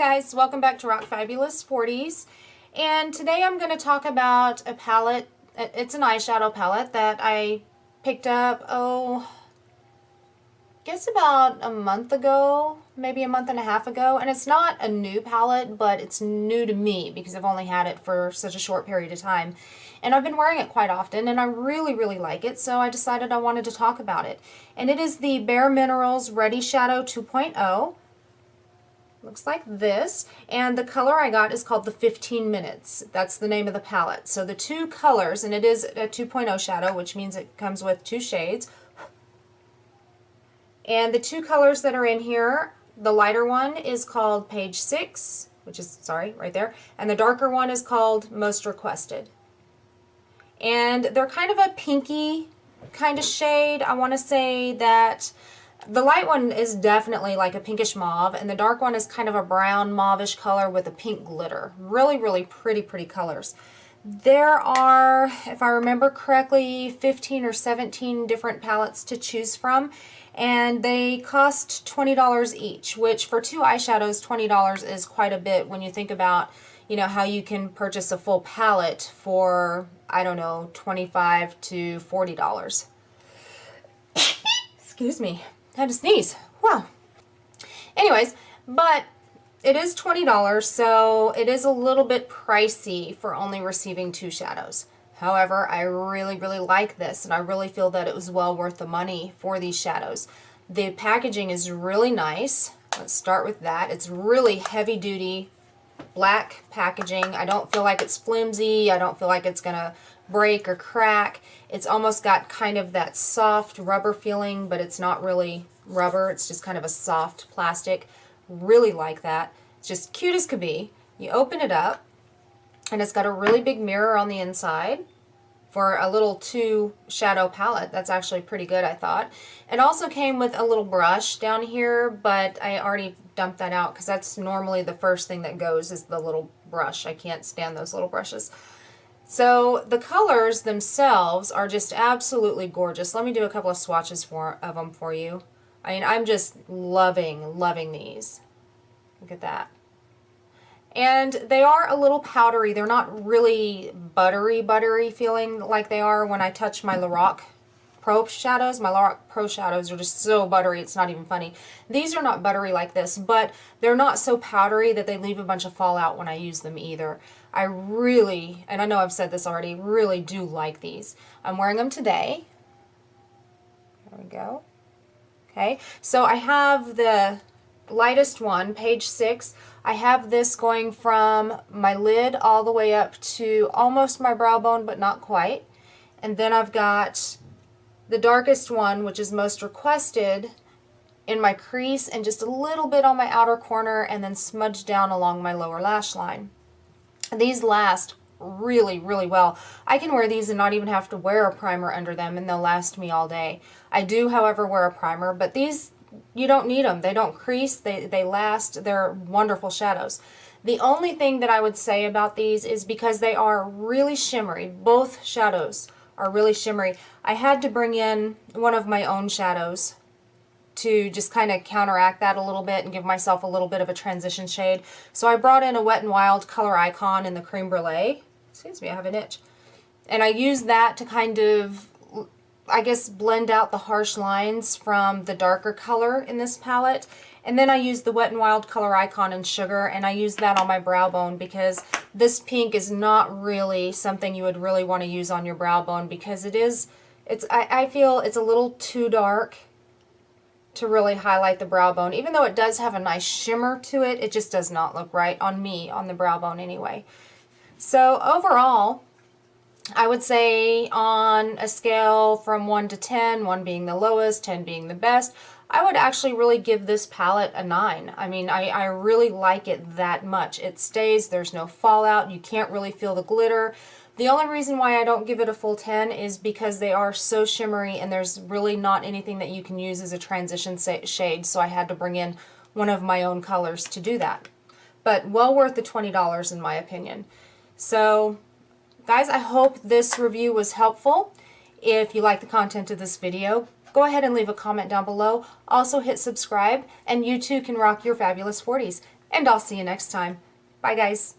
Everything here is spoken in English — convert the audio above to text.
guys, welcome back to Rock Fabulous 40s, and today I'm going to talk about a palette. It's an eyeshadow palette that I picked up, I guess about a month ago, maybe a month and a half ago, and it's not a new palette, but it's new to me because I've only had it for such a short period of time, and I've been wearing it quite often, and I really like it, so I decided I wanted to talk about it. And it is the Bare Minerals Ready Shadow 2.0. Looks like this, and the color I got is called the 15 Minutes. That's the name of the palette. So the two colors, and it is a 2.0 shadow, which means it comes with two shades. And the two colors that are in here, the lighter one is called Page 6, which is, sorry, right there, and the darker one is called Most Requested. And they're kind of a pinky kind of shade. I want to say that the light one is definitely like a pinkish mauve, and the dark one is kind of a brown mauvish color with a pink glitter. Really pretty colors. There are, if I remember correctly, 15 or 17 different palettes to choose from, and they cost $20 each, which for two eyeshadows, $20 is quite a bit when you think about, you know, how you can purchase a full palette for, I don't know, $25 to $40. Excuse me. Had to sneeze. Wow. Anyways, but it is $20, so it is a little bit pricey for only receiving two shadows. However, I really like this, and I really feel that it was well worth the money for these shadows. The packaging is really nice. Let's start with that. It's really heavy duty black packaging. I don't feel like it's flimsy. I don't feel like it's gonna break or crack. It's almost got kind of that soft rubber feeling, but it's not really rubber. It's just kind of a soft plastic. Really like that. It's just cute as could be. You open it up, and it's got a really big mirror on the inside. For a little two shadow palette, that's actually pretty good, I thought. It also came with a little brush down here, but I already dumped that out because that's normally the first thing that goes is the little brush. I can't stand those little brushes. So the colors themselves are just absolutely gorgeous. Let me do a couple of swatches of them for you. I mean, I'm just loving these. Look at that. And they are a little powdery. They're not really buttery feeling like they are when I touch my Lorac Pro shadows. My Lorac Pro shadows are just so buttery, it's not even funny. These are not buttery like this, but they're not so powdery that they leave a bunch of fallout when I use them either. I really, and I know I've said this already, really do like these. I'm wearing them today. There we go. Okay, so I have the lightest one, Page 6. I have this going from my lid all the way up to almost my brow bone, but not quite. And then I've got the darkest one, which is Most Requested, in my crease and just a little bit on my outer corner, and then smudged down along my lower lash line. And these last really well. I can wear these and not even have to wear a primer under them, and they'll last me all day. I do, however, wear a primer, but these, you don't need them. They don't crease. They last. They're wonderful shadows. The only thing that I would say about these is because they are really shimmery. Both shadows are really shimmery. I had to bring in one of my own shadows to just kind of counteract that a little bit and give myself a little bit of a transition shade. So I brought in a Wet n Wild Color Icon in the Creme Brulee. Excuse me, I have an itch. And I used that to kind of, I guess, blend out the harsh lines from the darker color in this palette. And then I used the Wet n Wild Color Icon in Sugar, and I used that on my brow bone because this pink is not really something you would really want to use on your brow bone because I feel it's a little too dark to really highlight the brow bone. Even though it does have a nice shimmer to it, it just does not look right on me, on the brow bone anyway. So overall, I would say on a scale from 1 to 10, 1 being the lowest, 10 being the best, I would actually really give this palette a 9. I mean, I really like it that much. It stays, there's no fallout, you can't really feel the glitter. The only reason why I don't give it a full 10 is because they are so shimmery and there's really not anything that you can use as a transition shade, so I had to bring in one of my own colors to do that. But well worth the $20 in my opinion. So guys, I hope this review was helpful. If you like the content of this video, go ahead and leave a comment down below. Also hit subscribe, and you too can rock your fabulous 40s. and I'll see you next time. Bye, guys.